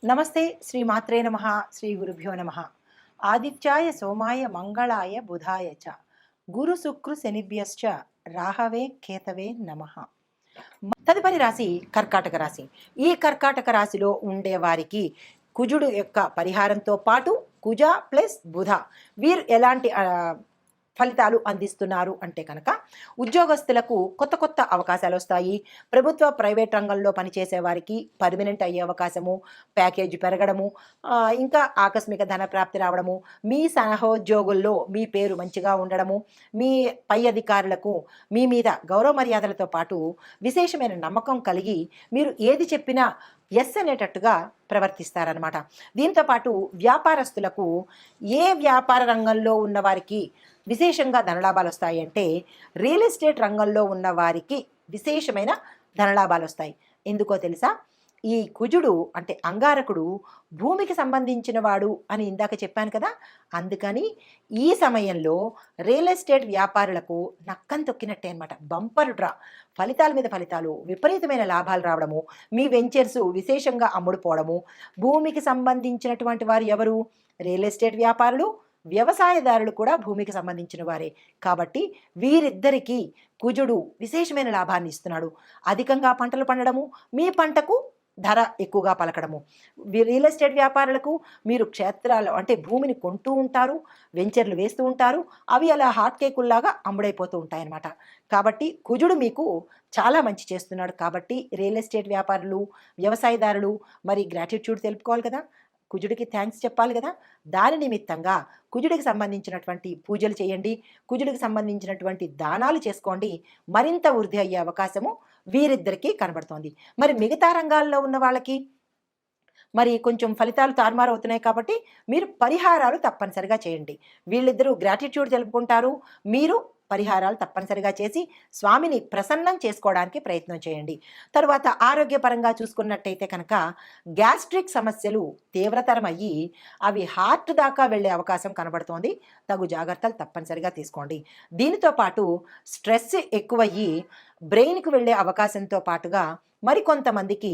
నమస్తే శ్రీ మాత్రే నమః శ్రీ గురుభ్యో నమః ఆదిత్యాయ సోమాయ మంగళాయ బుధాయ చ గురు శుక్రు శనిభ్యశ్చ రాహవే కేతవే నమః. తదుపరి రాశి కర్కాటక రాశి. ఈ కర్కాటక రాశిలో ఉండే వారికి కుజుడు యొక్క పరిహారంతో పాటు కుజ ప్లస్ బుధ వీరు ఎలాంటి ఫలితాలు అందిస్తున్నారు అంటే కనుక ఉద్యోగస్తులకు కొత్త కొత్త అవకాశాలు వస్తాయి. ప్రభుత్వ ప్రైవేట్ రంగంలో పనిచేసే వారికి పర్మనెంట్ అయ్యే అవకాశము, ప్యాకేజ్ పెరగడము, ఇంకా ఆకస్మిక ధన ప్రాప్తి రావడము, మీ సహోద్యోగుల్లో మీ పేరు మంచిగా ఉండడము, మీ పై అధికారులకు మీ మీద గౌరవ మర్యాదలతో పాటు విశేషమైన నమ్మకం కలిగి మీరు ఏది చెప్పినా ఎస్ అనేటట్టుగా ప్రవర్తిస్తారనమాట. దీంతోపాటు వ్యాపారస్తులకు ఏ వ్యాపార రంగంలో ఉన్న వారికి విశేషంగా ధనలాభాలు వస్తాయి అంటే రియల్ ఎస్టేట్ రంగంలో ఉన్న వారికి విశేషమైన ధనలాభాలు వస్తాయి. ఎందుకో తెలుసా? ఈ కుజుడు అంటే అంగారకుడు భూమికి సంబంధించిన వాడు అని ఇందాక చెప్పాను కదా. అందుకని ఈ సమయంలో రియల్ ఎస్టేట్ వ్యాపారులకు నక్కం తొక్కినట్టే అనమాట. బంపర్ డ్రా, ఫలితాల మీద ఫలితాలు, విపరీతమైన లాభాలు రావడము, మీ వెంచర్స్ విశేషంగా అమ్ముడుపోవడము. భూమికి సంబంధించినటువంటి వారు ఎవరు? రియల్ ఎస్టేట్ వ్యాపారులు, వ్యవసాయదారులు కూడా భూమికి సంబంధించిన వారే. కాబట్టి వీరిద్దరికీ కుజుడు విశేషమైన లాభాన్ని ఇస్తున్నాడు. అధికంగా పంటలు పండడము, మీ పంటకు ధర ఎక్కువగా పలకడము. రియల్ ఎస్టేట్ వ్యాపారులకు మీరు క్షేత్రాలు అంటే భూమిని కొంటూ ఉంటారు, వెంచర్లు వేస్తూ ఉంటారు, అవి అలా హాట్ కేకుల్లాగా అమ్ముడైపోతూ ఉంటాయన్నమాట. కాబట్టి కుజుడు మీకు చాలా మంచి చేస్తున్నాడు. కాబట్టి రియల్ ఎస్టేట్ వ్యాపారులు, వ్యవసాయదారులు మరి గ్రాటిట్యూడ్ తెలుపుకోవాలి కదా, కుజుడికి థ్యాంక్స్ చెప్పాలి కదా. దాని నిమిత్తంగా కుజుడికి సంబంధించినటువంటి పూజలు చేయండి, కుజుడికి సంబంధించినటువంటి దానాలు చేసుకోండి. మరింత వృద్ధి అయ్యే అవకాశము వీరిద్దరికీ కనబడుతోంది. మరి మిగతా రంగాల్లో ఉన్న వాళ్ళకి మరి కొంచెం ఫలితాలు తారుమారు అవుతున్నాయి. కాబట్టి మీరు పరిహారాలు తప్పనిసరిగా చేయండి. వీళ్ళిద్దరూ గ్రాటిట్యూడ్ తెలుపుకుంటారు, మీరు పరిహారాలు తప్పనిసరిగా చేసి స్వామిని ప్రసన్నం చేసుకోవడానికి ప్రయత్నం చేయండి. తరువాత ఆరోగ్యపరంగా చూసుకున్నట్టయితే కనుక గ్యాస్ట్రిక్ సమస్యలు తీవ్రతరం అయ్యి అవి హార్ట్ దాకా వెళ్ళే అవకాశం కనబడుతోంది. తగు జాగ్రత్తలు తప్పనిసరిగా తీసుకోండి. దీనితో పాటు స్ట్రెస్ ఎక్కువయ్యి బ్రెయిన్కు వెళ్ళే అవకాశంతో పాటుగా మరికొంతమందికి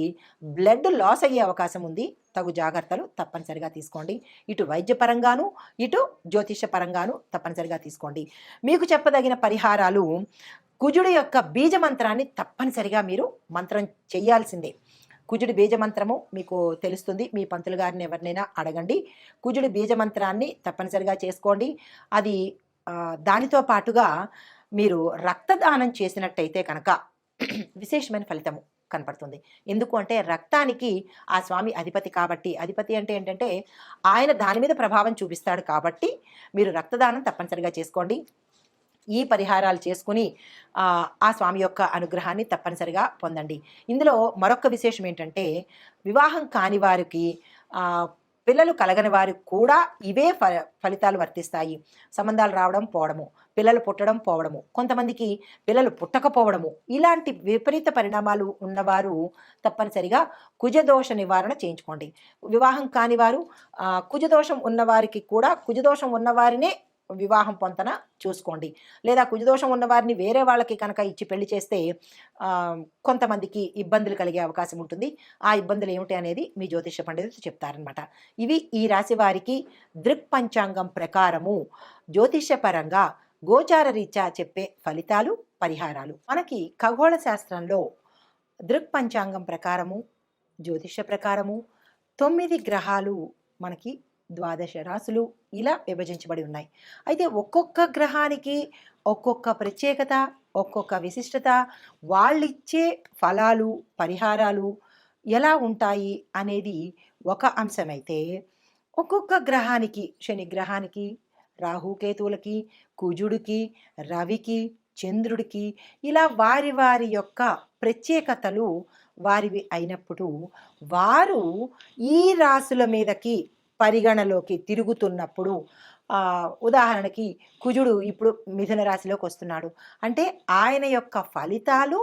బ్లడ్ లాస్ అయ్యే అవకాశం ఉంది. తగు జాగ్రత్తలు తప్పనిసరిగా తీసుకోండి. ఇటు వైద్యపరంగాను, ఇటు జ్యోతిష పరంగాను తప్పనిసరిగా తీసుకోండి. మీకు చెప్పదగిన పరిహారాలు, కుజుడి యొక్క బీజ మంత్రాన్ని తప్పనిసరిగా మీరు మంత్రం చెయ్యాల్సిందే. కుజుడి బీజ మంత్రము మీకు తెలుస్తుంది. మీ పంతులు గారిని ఎవరినైనా అడగండి. కుజుడి బీజ మంత్రాన్ని తప్పనిసరిగా చేసుకోండి. అది దానితో పాటుగా మీరు రక్తదానం చేసినట్టయితే కనుక విశేషమైన ఫలితము కనపడుతుంది. ఎందుకు అంటే రక్తానికి ఆ స్వామి అధిపతి కాబట్టి, అధిపతి అంటే ఏంటంటే ఆయన దాని మీద ప్రభావం చూపిస్తాడు. కాబట్టి మీరు రక్తదానం తప్పనిసరిగా చేసుకోండి. ఈ పరిహారాలు చేసుకుని ఆ స్వామి యొక్క అనుగ్రహాన్ని తప్పనిసరిగా పొందండి. ఇందులో మరొక విశేషం ఏంటంటే వివాహం కాని వారికి, పిల్లలు కలగని వారికి కూడా ఇవే ఫలితాలు వర్తిస్తాయి. సంబంధాలు రావడం పోవడము, పిల్లలు పుట్టడం పోవడము, కొంతమందికి పిల్లలు పుట్టకపోవడము, ఇలాంటి విపరీత పరిణామాలు ఉన్నవారు తప్పనిసరిగా కుజదోష నివారణ చేయించుకోండి. వివాహం కాని వారు, కుజదోషం ఉన్నవారికి కూడా కుజదోషం ఉన్నవారినే వివాహం పొంతన చూసుకోండి. లేదా కుజదోషం ఉన్నవారిని వేరే వాళ్ళకి కనుక ఇచ్చి పెళ్లి చేస్తే కొంతమందికి ఇబ్బందులు కలిగే అవకాశం ఉంటుంది. ఆ ఇబ్బందులు ఏమిటి అనేది మీ జ్యోతిష పండితులు చెప్తారనమాట. ఇవి ఈ రాశి వారికి దృక్పంచాంగం ప్రకారము జ్యోతిషపరంగా గోచార రీత్యా చెప్పే ఫలితాలు, పరిహారాలు. మనకి ఖగోళ శాస్త్రంలో దృక్పంచాంగం ప్రకారము, జ్యోతిష ప్రకారము 9 గ్రహాలు మనకి 12 రాశులు ఇలా విభజించబడి ఉన్నాయి. అయితే ఒక్కొక్క గ్రహానికి ఒక్కొక్క ప్రత్యేకత, ఒక్కొక్క విశిష్టత, వాళ్ళిచ్చే ఫలాలు, పరిహారాలు ఎలా ఉంటాయి అనేది ఒక అంశమైతే, ఒక్కొక్క గ్రహానికి, శని గ్రహానికి, రాహుకేతువులకి, కుజుడికి, రవికి, చంద్రుడికి ఇలా వారి వారి యొక్క ప్రత్యేకతలు వారివి అయినప్పుడు వారు ఈ రాశుల మీదకి పరిగణలోకి తిరుగుతున్నప్పుడు, ఉదాహరణకి కుజుడు ఇప్పుడు మిథున రాశిలోకి వస్తున్నాడు అంటే ఆయన యొక్క ఫలితాలు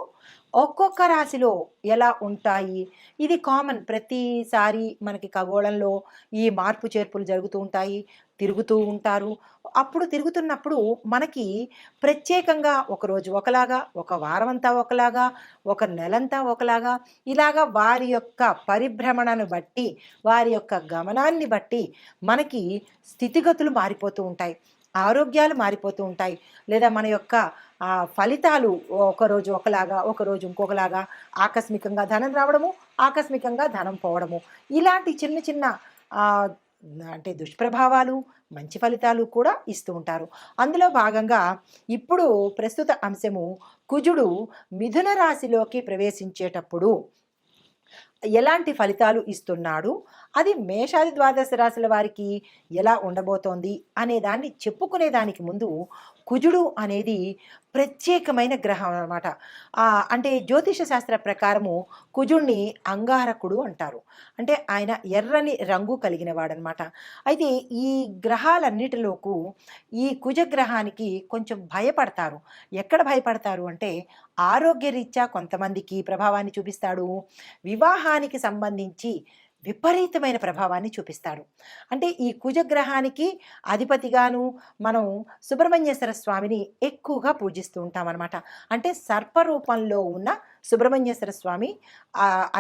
ఒక్కొక్క రాశిలో ఎలా ఉంటాయి, ఇది కామన్. ప్రతిసారి మనకి ఖగోళంలో ఈ మార్పు చేర్పులు జరుగుతూ ఉంటాయి, తిరుగుతూ ఉంటారు. అప్పుడు తిరుగుతున్నప్పుడు మనకి ప్రత్యేకంగా ఒకరోజు ఒకలాగా, ఒక వారమంతా ఒకలాగా, ఒక నెలంతా ఒకలాగా, ఇలాగా వారి యొక్క పరిభ్రమణను బట్టి, వారి యొక్క గమనాన్ని బట్టి మనకి స్థితిగతులు మారిపోతూ ఉంటాయి. ఆరోగ్యాలు మారిపోతూ ఉంటాయి. లేదా మన యొక్క ఫలితాలు ఒకరోజు ఒకలాగా, ఒకరోజు ఇంకొకలాగా, ఆకస్మికంగా ధనం రావడము, ఆకస్మికంగా ధనం పోవడము. ఇలాంటి చిన్న చిన్న ఆహ్, అంటే దుష్ప్రభావాలు, మంచి ఫలితాలు కూడా ఇస్తూ ఉంటారు. అందులో భాగంగా ఇప్పుడు ప్రస్తుత అంశము కుజుడు మిథున రాశిలోకి ప్రవేశించేటప్పుడు ఎలాంటి ఫలితాలు ఇస్తున్నాడు, అది మేషాది ద్వాదశ రాశుల వారికి ఎలా ఉండబోతోంది అనే దాన్ని చెప్పుకునే దానికి ముందు కుజుడు అనేది ప్రత్యేకమైన గ్రహం అనమాట. అంటే జ్యోతిష శాస్త్ర ప్రకారము కుజుడిని అంగారకుడు అంటారు. అంటే ఆయన ఎర్రని రంగు కలిగిన వాడనమాట. అయితే ఈ గ్రహాలన్నిటిలోకు ఈ కుజగ్రహానికి కొంచెం భయపడతారు. ఎక్కడ భయపడతారు అంటే ఆరోగ్యరీత్యా కొంతమందికి ప్రభావాన్ని చూపిస్తాడు. వివాహానికి సంబంధించి విపరీతమైన ప్రభావాన్ని చూపిస్తాడు. అంటే ఈ కుజగ్రహానికి అధిపతిగాను మనం సుబ్రహ్మణ్యేశ్వర స్వామిని ఎక్కువగా పూజిస్తూ ఉంటామన్నమాట. అంటే సర్పరూపంలో ఉన్న సుబ్రహ్మణ్యేశ్వర స్వామి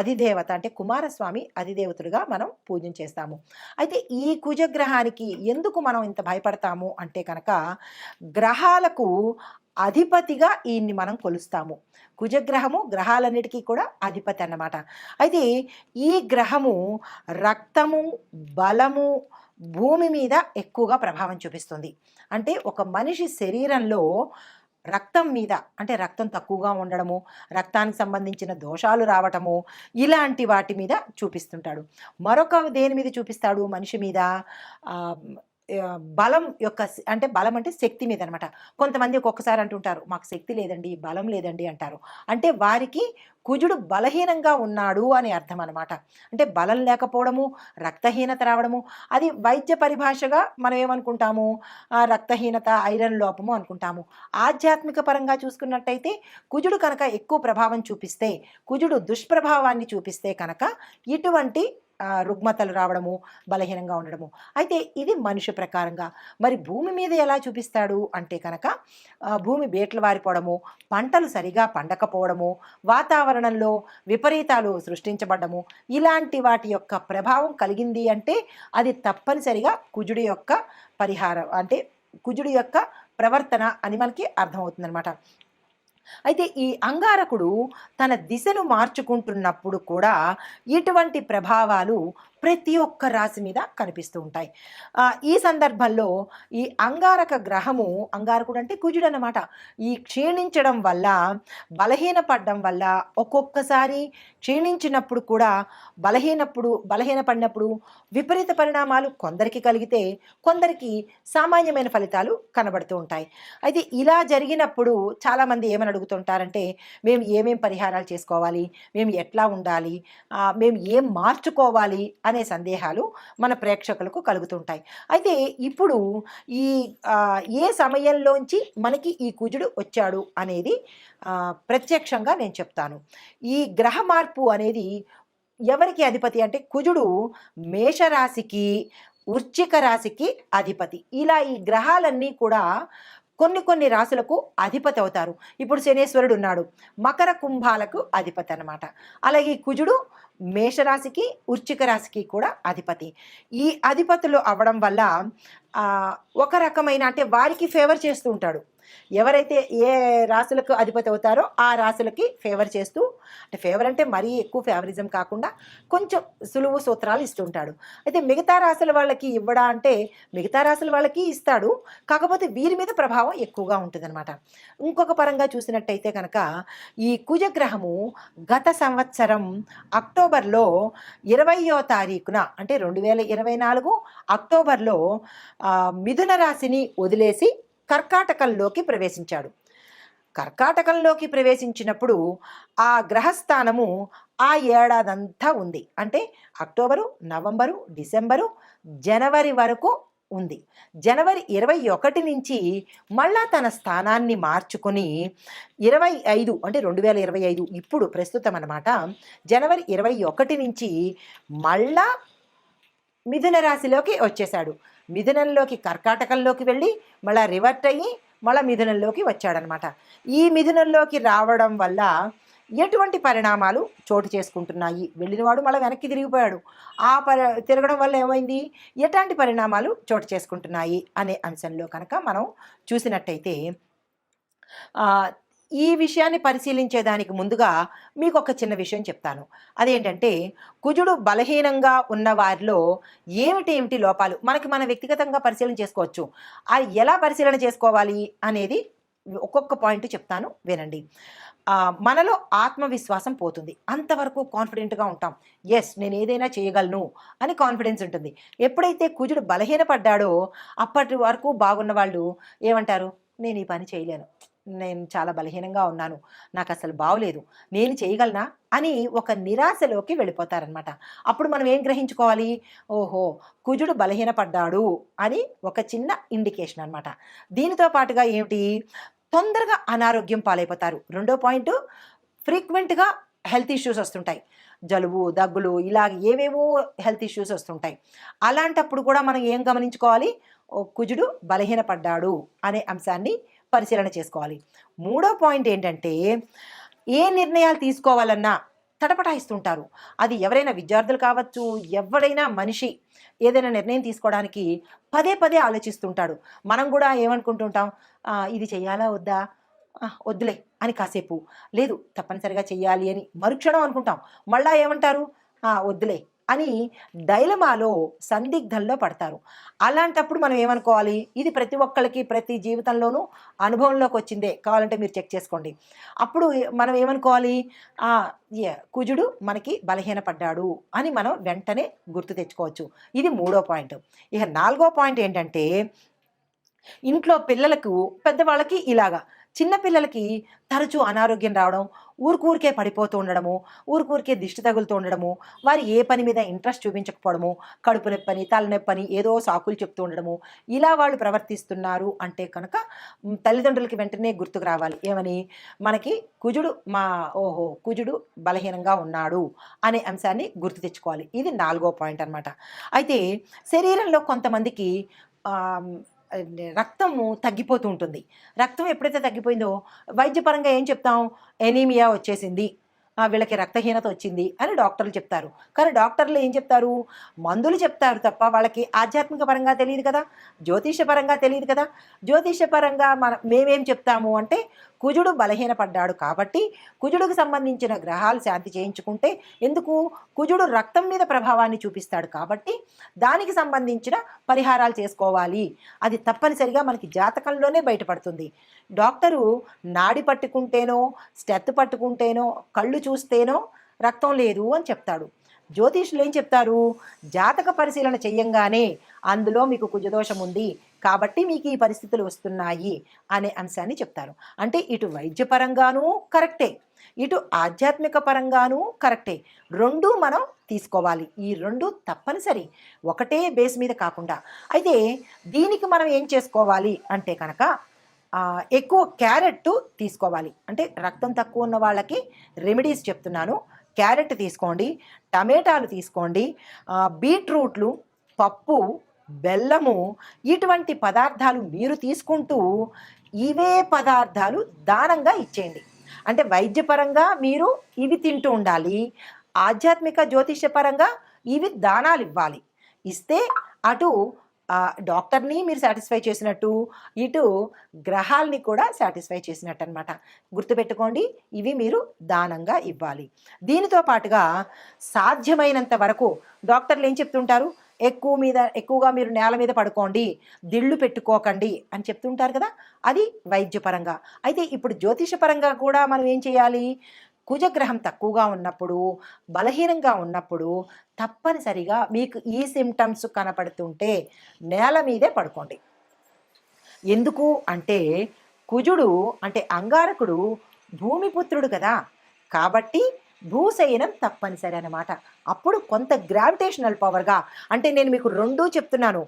అధిదేవత, అంటే కుమారస్వామి అధిదేవతుడుగా మనం పూజన చేస్తాము. అయితే ఈ కుజగ్రహానికి ఎందుకు మనం ఇంత భయపడతాము అంటే కనుక గ్రహాలకు అధిపతిగా ఈయన్ని మనం కొలుస్తాము. కుజగ్రహము గ్రహాలన్నిటికీ కూడా అధిపతి అన్నమాట. అయితే ఈ గ్రహము రక్తము, బలము, భూమి మీద ఎక్కువగా ప్రభావం చూపిస్తుంది. అంటే ఒక మనిషి శరీరంలో రక్తం మీద, అంటే రక్తం తక్కువగా ఉండడము, రక్తానికి సంబంధించిన దోషాలు రావటము, ఇలాంటి వాటి మీద చూపిస్తుంటాడు. మరొక దేని మీద చూపిస్తాడు మనిషి మీద? బలం యొక్క అంటే బలం అంటే శక్తి మీద అనమాట. కొంతమంది ఒక్కొక్కసారి అంటుంటారు, మాకు శక్తి లేదండి, బలం లేదండి అంటారు. అంటే వారికి కుజుడు బలహీనంగా ఉన్నాడు అని అర్థం అనమాట. అంటే బలం లేకపోవడము, రక్తహీనత రావడము, అది వైద్య పరిభాషగా మనం ఏమనుకుంటాము, రక్తహీనత, ఐరన్ లోపము అనుకుంటాము. ఆధ్యాత్మిక పరంగా చూసుకున్నట్టయితే కుజుడు కనుక ఎక్కువ ప్రభావం చూపిస్తే, కుజుడు దుష్ప్రభావాన్ని చూపిస్తే కనుక ఇటువంటి రుగ్మతలు రావడము, బలహీనంగా ఉండడము. అయితే ఇది మనిషి ప్రకారంగా. మరి భూమి మీద ఎలా చూపిస్తాడు అంటే కనుక భూమి బేట్లు వారిపోవడము, పంటలు సరిగా పండకపోవడము, వాతావరణంలో విపరీతాలు సృష్టించబడ్డము, ఇలాంటి వాటి యొక్క ప్రభావం కలిగింది అంటే అది తప్పనిసరిగా కుజుడి యొక్క పరిహారం, అంటే కుజుడి యొక్క ప్రవర్తన అని మనకి అర్థమవుతుందన్నమాట. అయితే ఈ అంగారకుడు తన దిశను మార్చుకుంటున్నప్పుడు కూడా ఇటువంటి ప్రభావాలు ప్రతి ఒక్క రాశి మీద కనిపిస్తూ ఉంటాయి. ఈ సందర్భంలో ఈ అంగారక గ్రహము, అంగారకుడు అంటే కుజుడు అన్నమాట, ఈ క్షీణించడం వల్ల, బలహీనపడడం వల్ల, ఒక్కొక్కసారి క్షీణించినప్పుడు కూడా బలహీనపడినప్పుడు విపరీత పరిణామాలు కొందరికి కలిగితే, కొందరికి సామాన్యమైన ఫలితాలు కనబడుతూ ఉంటాయి. అయితే ఇలా జరిగినప్పుడు చాలామంది ఏమని అడుగుతుంటారంటే, మేము ఏమేం పరిహారాలు చేసుకోవాలి, మేము ఎట్లా ఉండాలి, మేము ఏం మార్చుకోవాలి అనే సందేహాలు మన ప్రేక్షకులకు కలుగుతుంటాయి. అయితే ఇప్పుడు ఈ ఏ సమయంలోంచి మనకి ఈ కుజుడు వచ్చాడు అనేది ప్రత్యక్షంగా నేను చెప్తాను. ఈ గ్రహ మార్పు అనేది ఎవరికి అధిపతి అంటే కుజుడు మేషరాశికి, వృశ్చిక రాశికి అధిపతి. ఇలా ఈ గ్రహాలన్నీ కూడా కొన్ని రాశులకు అధిపతి అవుతారు. ఇప్పుడు శనేశ్వరుడు ఉన్నాడు, మకర కుంభాలకు అధిపతి అనమాట. అలాగే కుజుడు మేషరాశికి, వృశ్చిక రాశికి కూడా అధిపతి. ఈ అధిపతులు అవ్వడం వల్ల ఒక రకమైన, అంటే వారికి ఫేవర్ చేస్తూ ఉంటాడు. ఎవరైతే ఏ రాశులకు అధిపతి అవుతారో ఆ రాశులకి ఫేవర్ చేస్తూ, అంటే ఫేవర్ అంటే మరీ ఎక్కువ ఫేవరిజం కాకుండా కొంచెం సులువు సూత్రాలు ఇస్తుంటాడు. అయితే మిగతా రాశుల వాళ్ళకి ఇవ్వడా అంటే మిగతా రాశుల వాళ్ళకి ఇస్తాడు, కాకపోతే వీరి మీద ప్రభావం ఎక్కువగా ఉంటుందన్నమాట. ఇంకొక పరంగా చూసినట్టయితే కనుక ఈ కుజగ్రహము గత సంవత్సరం అక్టోబర్లో 20వ తారీఖున, అంటే 2024 అక్టోబర్లో మిథున రాశిని వదిలేసి కర్కాటకంలోకి ప్రవేశించాడు. కర్కాటకంలోకి ప్రవేశించినప్పుడు ఆ గ్రహస్థానము ఆ ఏడాదంతా ఉంది. అంటే అక్టోబరు, నవంబరు, డిసెంబరు, జనవరి వరకు ఉంది. జనవరి 21 నుంచి మళ్ళా తన స్థానాన్ని మార్చుకొని 25 అంటే 2025 ఇప్పుడు ప్రస్తుతం అన్నమాట. జనవరి 21 నుంచి మళ్ళా మిథున రాశిలోకి వచ్చేశాడు. మిథునంలోకి కర్కాటకంలోకి వెళ్ళి మళ్ళా రివర్ట్ అయ్యి మళ్ళా మిథునంలోకి వచ్చాడనమాట. ఈ మిథునంలోకి రావడం వల్ల ఎటువంటి పరిణామాలు చోటు చేసుకుంటున్నాయి, వెళ్ళినవాడు మళ్ళీ వెనక్కి తిరిగిపోయాడు, ఆ తిరగడం వల్ల ఏమైంది, ఎలాంటి పరిణామాలు చోటు చేసుకుంటున్నాయి అనే అంశంలో కనుక మనం చూసినట్టయితే ఈ విషయాన్ని పరిశీలించేదానికి ముందుగా మీకు ఒక చిన్న విషయం చెప్తాను. అదేంటంటే కుజుడు బలహీనంగా ఉన్న వారిలో ఏమిటి లోపాలు మనకి మన వ్యక్తిగతంగా పరిశీలన చేసుకోవచ్చు. అది ఎలా పరిశీలన చేసుకోవాలి అనేది ఒక్కొక్క పాయింట్ చెప్తాను, వినండి. మనలో ఆత్మవిశ్వాసం పోతుంది. అంతవరకు కాన్ఫిడెంట్గా ఉంటాం. ఎస్, నేను ఏదైనా చేయగలను అని కాన్ఫిడెన్స్ ఉంటుంది. ఎప్పుడైతే కుజుడు బలహీనపడ్డాడో అప్పటి వరకు బాగున్న వాళ్ళు ఏమంటారు, నేను ఈ పని చేయలేను, నేను చాలా బలహీనంగా ఉన్నాను, నాకు అసలు బాగోలేదు, నేను చేయగలనా అని ఒక నిరాశలోకి వెళ్ళిపోతారనమాట. అప్పుడు మనం ఏం గ్రహించుకోవాలి, ఓహో కుజుడు బలహీనపడ్డాడు అని ఒక చిన్న ఇండికేషన్ అనమాట. దీనితో పాటుగా ఏమిటి, తొందరగా అనారోగ్యం పాలైపోతారు. రెండో పాయింట్, ఫ్రీక్వెంట్గా హెల్త్ ఇష్యూస్ వస్తుంటాయి, జలుబు దగ్గులు ఇలాగ ఏవేవో హెల్త్ ఇష్యూస్ వస్తుంటాయి. అలాంటప్పుడు కూడా మనం ఏం గమనించుకోవాలి, కుజుడు బలహీనపడ్డాడు అనే అంశాన్ని పరిశీలన చేసుకోవాలి. మూడో పాయింట్ ఏంటంటే, ఏ నిర్ణయాలు తీసుకోవాలన్నా తటపటాయిస్తుంటారు. అది ఎవరైనా విద్యార్థులు కావచ్చు, ఎవరైనా మనిషి ఏదైనా నిర్ణయం తీసుకోవడానికి పదే పదే ఆలోచిస్తుంటాడు. మనం కూడా ఏమనుకుంటుంటాం, ఇది చెయ్యాలా వద్దా, వద్దులే అని కాసేపు, లేదు తప్పనిసరిగా చెయ్యాలి అని మరుక్షణం అనుకుంటాం. మళ్ళా ఏమంటారు, వద్దులే అని డైలమాలో సందిగ్ధంలో పడతారు. అలాంటప్పుడు మనం ఏమనుకోవాలి, ఇది ప్రతి ఒక్కరికి ప్రతి జీవితంలోనూ అనుభవంలోకి వచ్చిందే, కావాలంటే మీరు చెక్ చేసుకోండి. అప్పుడు మనం ఏమనుకోవాలి, కుజుడు మనకి బలహీనపడ్డాడు అని మనం వెంటనే గుర్తు తెచ్చుకోవచ్చు. ఇది మూడో పాయింట్. ఇక నాలుగో పాయింట్ ఏంటంటే, ఇంట్లో పిల్లలకు పెద్దవాళ్ళకి ఇలాగా, చిన్నపిల్లలకి తరచూ అనారోగ్యం రావడం, ఊరికే పడిపోతూ ఉండడము, ఊరికే దిష్టి తగులుతూ ఉండడము, వారు ఏ పని మీద ఇంట్రెస్ట్ చూపించకపోవడము, కడుపు నొప్పని తలనొప్పని ఏదో సాకులు చెప్తూ ఉండడము, ఇలా వాళ్ళు ప్రవర్తిస్తున్నారు అంటే కనుక తల్లిదండ్రులకి వెంటనే గుర్తుకు రావాలి, ఏమని, మనకి కుజుడు కుజుడు బలహీనంగా ఉన్నాడు అనే అంశాన్ని గుర్తు తెచ్చుకోవాలి. ఇది నాలుగో పాయింట్ అనమాట. అయితే శరీరంలో కొంతమందికి రక్తము తగ్గిపోతూ ఉంటుంది. రక్తం ఎప్పుడైతే తగ్గిపోయిందో వైద్యపరంగా ఏం చెప్తాం, ఎనీమియా వచ్చేసింది, వీళ్ళకి రక్తహీనత వచ్చింది అని డాక్టర్లు చెప్తారు. కానీ డాక్టర్లు ఏం చెప్తారు, మందులు చెప్తారు తప్ప వాళ్ళకి ఆధ్యాత్మిక పరంగా తెలియదు కదా, జ్యోతిష పరంగా తెలియదు కదా. జ్యోతిష పరంగా మేమేం చెప్తాము అంటే, కుజుడు బలహీనపడ్డాడు కాబట్టి కుజుడికి సంబంధించిన గ్రహాలు శాంతి చేయించుకుంటే, ఎందుకు, కుజుడు రక్తం మీద ప్రభావాన్ని చూపిస్తాడు కాబట్టి దానికి సంబంధించిన పరిహారాలు చేసుకోవాలి. అది తప్పనిసరిగా మనకి జాతకంలోనే బయటపడుతుంది. డాక్టరు నాడి పట్టుకుంటేనో స్టెత్ పట్టుకుంటేనో కళ్ళు చూస్తేనో రక్తం లేదు అని చెప్తాడు. జ్యోతిష్యులు ఏం చెప్తారు, జాతక పరిశీలన చెయ్యంగానే అందులో మీకు కుజదోషం ఉంది కాబట్టి మీకు ఈ పరిస్థితులు వస్తున్నాయి అనే అంశాన్ని చెప్తారు. అంటే ఇటు వైద్యపరంగానూ కరెక్టే, ఇటు ఆధ్యాత్మిక పరంగానూ కరెక్టే. రెండూ మనం తీసుకోవాలి. ఈ రెండు తప్పనిసరి, ఒకటే బేస్ మీద కాకుండా. అయితే దీనికి మనం ఏం చేసుకోవాలి అంటే కనుక, ఎక్కువ క్యారెట్ తీసుకోవాలి. అంటే రక్తం తక్కువ ఉన్న వాళ్ళకి రెమెడీస్ చెప్తున్నాను. క్యారెట్ తీసుకోండి, టమాటాలు తీసుకోండి, బీట్రూట్లు, పప్పు, బెల్లము, ఇటువంటి పదార్థాలు మీరు తీసుకుంటూ ఇవే పదార్థాలు దానంగా ఇచ్చేయండి. అంటే వైద్యపరంగా మీరు ఇవి తింటూ ఉండాలి, ఆధ్యాత్మిక జ్యోతిషపరంగా ఇవి దానాలు ఇవ్వాలి. ఇస్తే అటు డాక్టర్ని మీరు సాటిస్ఫై చేసినట్టు, ఇటు గ్రహాల్ని కూడా సాటిస్ఫై చేసినట్టు అనమాట. గుర్తుపెట్టుకోండి, ఇవి మీరు దానంగా ఇవ్వాలి. దీనితో పాటుగా సాధ్యమైనంత వరకు డాక్టర్లు ఏం చెప్తుంటారు, ఎక్కువగా మీరు నేల మీద పడుకోండి, దిళ్ళు పెట్టుకోకండి అని చెప్తుంటారు కదా, అది వైద్యపరంగా. అయితే ఇప్పుడు జ్యోతిషపరంగా కూడా మనం ఏం చేయాలి, కుజగ్రహం తక్కువగా ఉన్నప్పుడు, బలహీనంగా ఉన్నప్పుడు తప్పనిసరిగా మీకు ఈ సిమ్టమ్స్ కనపడుతుంటే నేల మీదే పడుకోండి. ఎందుకు అంటే, కుజుడు అంటే అంగారకుడు భూమిపుత్రుడు కదా, కాబట్టి భూశయనం తప్పనిసరి అన్నమాట. అప్పుడు కొంత గ్రావిటేషనల్ పవర్గా, అంటే నేను మీకు రెండూ చెప్తున్నాను,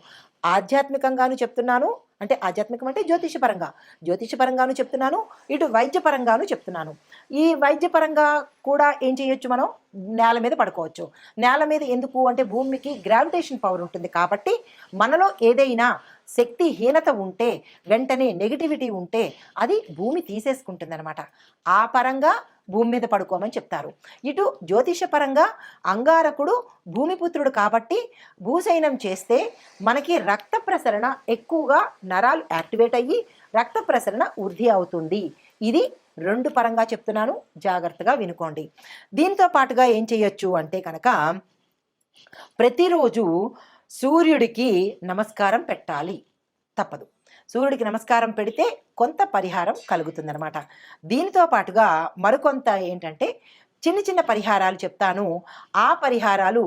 ఆధ్యాత్మికంగాను చెప్తున్నాను, అంటే ఆధ్యాత్మికం అంటే జ్యోతిషపరంగాను చెప్తున్నాను, ఇటు వైద్యపరంగాను చెప్తున్నాను. ఈ వైద్యపరంగా కూడా ఏం చేయొచ్చు, మనం నేల మీద పడుకోవచ్చు. నేల మీద ఎందుకు అంటే భూమికి గ్రావిటేషన్ పవర్ ఉంటుంది కాబట్టి మనలో ఏదైనా శక్తిహీనత ఉంటే, వెంటనే నెగిటివిటీ ఉంటే అది భూమి తీసేసుకుంటుంది అనమాట. ఆ పరంగా భూమి మీద పడుకోమని చెప్తారు. ఇటు జ్యోతిషపరంగా అంగారకుడు భూమిపుత్రుడు కాబట్టి భూశయనం చేస్తే మనకి రక్త ప్రసరణ ఎక్కువగా, నరాలు యాక్టివేట్ అయ్యి రక్త ప్రసరణ వృద్ధి అవుతుంది. ఇది రెండు పరంగా చెప్తున్నాను, జాగ్రత్తగా వినుకోండి. దీంతో పాటుగా ఏం చేయొచ్చు అంటే కనుక ప్రతిరోజు సూర్యుడికి నమస్కారం పెట్టాలి, తప్పదు. సూర్యుడికి నమస్కారం పెడితే కొంత పరిహారం కలుగుతుందనమాట. దీనితో పాటుగా మరికొంత ఏంటంటే చిన్న చిన్న పరిహారాలు చెప్తాను. ఆ పరిహారాలు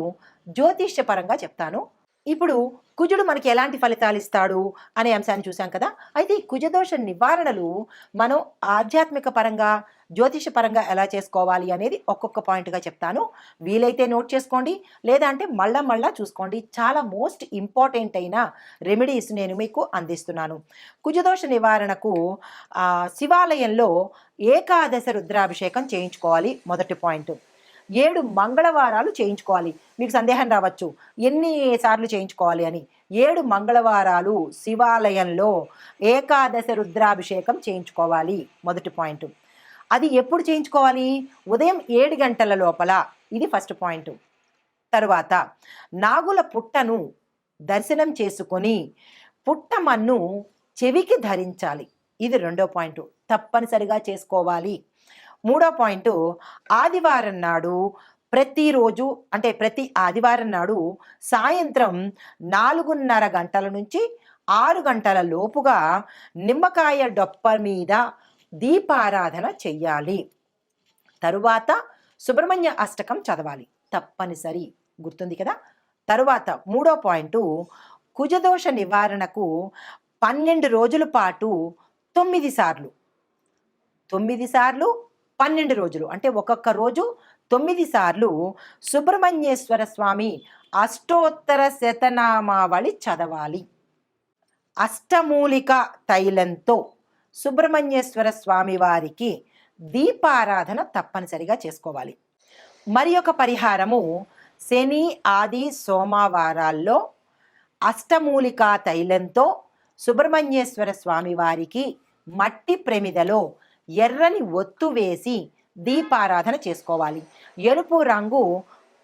జ్యోతిష్యపరంగా చెప్తాను. ఇప్పుడు కుజుడు మనకి ఎలాంటి ఫలితాలు ఇస్తాడు అనే అంశాన్ని చూసాం కదా. అయితే ఈ కుజదోష నివారణలు మనం ఆధ్యాత్మిక పరంగా, జ్యోతిష పరంగా ఎలా చేసుకోవాలి అనేది ఒక్కొక్క పాయింట్గా చెప్తాను. వీలైతే నోట్ చేసుకోండి, లేదా అంటే మళ్ళా చూసుకోండి. చాలా మోస్ట్ ఇంపార్టెంట్ అయిన రెమెడీస్ నేను మీకు అందిస్తున్నాను. కుజదోష నివారణకు శివాలయంలో ఏకాదశ రుద్రాభిషేకం చేయించుకోవాలి. మొదటి పాయింట్. 7 మంగళవారాలు చేయించుకోవాలి. మీకు సందేహం రావచ్చు, ఎన్నిసార్లు చేయించుకోవాలి అని. 7 మంగళవారాలు శివాలయంలో ఏకాదశ రుద్రాభిషేకం చేయించుకోవాలి. మొదటి పాయింట్. అది ఎప్పుడు చేయించుకోవాలి? ఉదయం 7 గంటల లోపల. ఇది ఫస్ట్ పాయింట్. తరువాత నాగుల పుట్టను దర్శనం చేసుకొని పుట్టమన్ను చెవికి ధరించాలి. ఇది రెండో పాయింట్, తప్పనిసరిగా చేసుకోవాలి. మూడో పాయింట్, ఆదివారం నాడు ప్రతిరోజు, అంటే ప్రతి ఆదివారం నాడు సాయంత్రం 4:30 గంటల నుంచి 6 గంటల లోపుగా నిమ్మకాయ డొప్ప మీద దీపారాధన చెయ్యాలి. తరువాత సుబ్రహ్మణ్య అష్టకం చదవాలి, తప్పనిసరి. గుర్తుంది కదా. తరువాత మూడో పాయింట్, కుజదోష నివారణకు 12 రోజుల పాటు 9 సార్లు 12 రోజులు, అంటే ఒక్కొక్క రోజు 9 సార్లు సుబ్రహ్మణ్యేశ్వర స్వామి అష్టోత్తర శతనామావళి చదవాలి. అష్టమూలిక తైలంతో సుబ్రహ్మణ్యేశ్వర స్వామి వారికి దీపారాధన తప్పనిసరిగా చేసుకోవాలి. మరి ఒక పరిహారము, శని, ఆది, సోమవారాల్లో అష్టమూలిక తైలంతో సుబ్రహ్మణ్యేశ్వర స్వామి వారికి మట్టి ప్రమిదలో ఎర్రని ఒత్తు వేసి దీపారాధన చేసుకోవాలి. ఎరుపు రంగు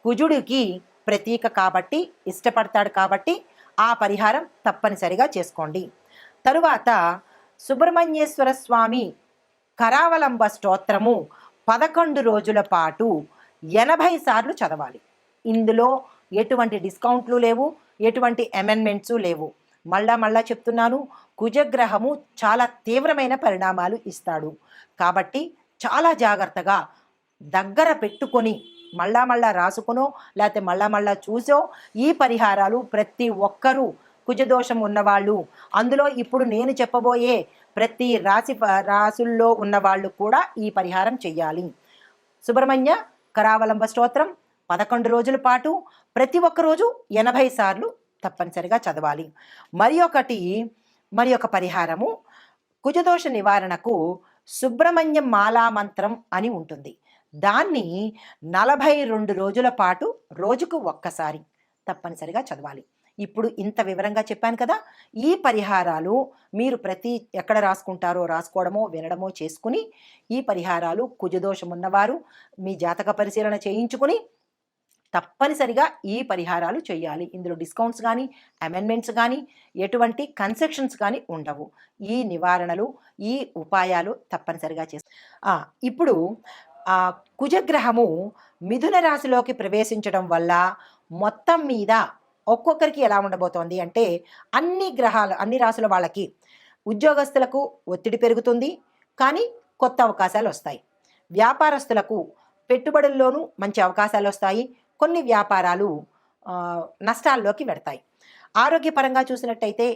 కుజుడికి ప్రతీక కాబట్టి, ఇష్టపడతాడు కాబట్టి ఆ పరిహారం తప్పనిసరిగా చేసుకోండి. తరువాత సుబ్రహ్మణ్యేశ్వర స్వామి కరావలంబ స్తోత్రము 11 రోజుల పాటు 80 సార్లు చదవాలి. ఇందులో ఎటువంటి డిస్కౌంట్లు లేవు, ఎటువంటి అమెండ్మెంట్స్ లేవు. మళ్ళా చెప్తున్నాను, కుజగ్రహము చాలా తీవ్రమైన పరిణామాలు ఇస్తాడు కాబట్టి చాలా జాగ్రత్తగా దగ్గర పెట్టుకొని మళ్ళా రాసుకునో, లేకపోతే మళ్ళా చూసో ఈ పరిహారాలు ప్రతి ఒక్కరూ, కుజదోషం ఉన్నవాళ్ళు, అందులో ఇప్పుడు నేను చెప్పబోయే ప్రతి రాసుల్లో ఉన్నవాళ్ళు కూడా ఈ పరిహారం చెయ్యాలి. సుబ్రహ్మణ్య కరావలంబ స్తోత్రం 11 రోజుల పాటు ప్రతి ఒక్క రోజు 80 సార్లు తప్పనిసరిగా చదవాలి. మరి ఒక పరిహారము, కుజదోష నివారణకు సుబ్రహ్మణ్యం మాలా మంత్రం అని ఉంటుంది. దాన్ని 42 రోజుల పాటు రోజుకు ఒక్కసారి తప్పనిసరిగా చదవాలి. ఇప్పుడు ఇంత వివరంగా చెప్పాను కదా. ఈ పరిహారాలు మీరు ఎక్కడ రాసుకుంటారో రాసుకోవడమో వినడమో చేసుకుని, ఈ పరిహారాలు కుజదోషం ఉన్నవారు మీ జాతక పరిశీలన చేయించుకుని తప్పనిసరిగా ఈ పరిహారాలు చేయాలి. ఇందులో డిస్కౌంట్స్ కానీ, అమెండ్మెంట్స్ కానీ, ఎటువంటి కన్సెషన్స్ కానీ ఉండవు. ఈ నివారణలు, ఈ ఉపాయాలు తప్పనిసరిగా ఇప్పుడు కుజగ్రహము మిథున రాశిలోకి ప్రవేశించడం వల్ల మొత్తం మీద ఒక్కొక్కరికి ఎలా ఉండబోతోంది అంటే, అన్ని రాశుల వాళ్ళకి, ఉద్యోగస్తులకు ఒత్తిడి పెరుగుతుంది కానీ కొత్త అవకాశాలు వస్తాయి. వ్యాపారస్తులకు పెట్టుబడుల్లోనూ మంచి అవకాశాలు వస్తాయి. కొన్ని వ్యాపారాలు నష్టాల్లోకి వెడతాయి. ఆరోగ్యపరంగా చూసినట్టయితే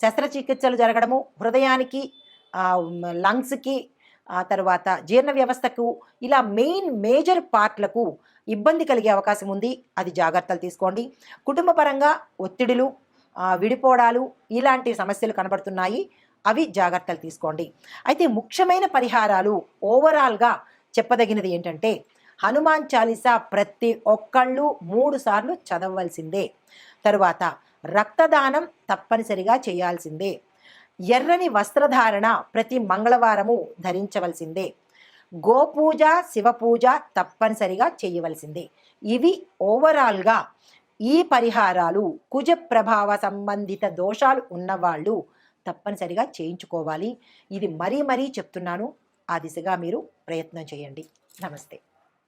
శస్త్రచికిత్సలు జరగడము, హృదయానికి, లంగ్స్కి ఆ తర్వాత జీర్ణ వ్యవస్థకు, ఇలా మేజర్ పార్ట్లకు ఇబ్బంది కలిగే అవకాశం ఉంది. అది జాగ్రత్తలు తీసుకోండి. కుటుంబ పరంగా ఒత్తిడులు, విడిపోవడాలు ఇలాంటి సమస్యలు కనబడుతున్నాయి. అవి జాగ్రత్తలు తీసుకోండి. అయితే ముఖ్యమైన పరిహారాలు ఓవరాల్గా చెప్పదగినది ఏంటంటే, హనుమాన్ చాలీసా ప్రతి ఒక్కళ్ళు 3 సార్లు చదవవలసిందే. తరువాత రక్తదానం తప్పనిసరిగా చేయాల్సిందే. ఎర్రని వస్త్రధారణ ప్రతి మంగళవారము ధరించవలసిందే. గోపూజ, శివపూజ తప్పనిసరిగా చేయవలసిందే. ఇవి ఓవరాల్గా ఈ పరిహారాలు కుజ ప్రభావ సంబంధిత దోషాలు ఉన్నవాళ్ళు తప్పనిసరిగా చేయించుకోవాలి. ఇది మరీ చెప్తున్నాను. ఆ దిశగా మీరు ప్రయత్నం చేయండి. నమస్తే.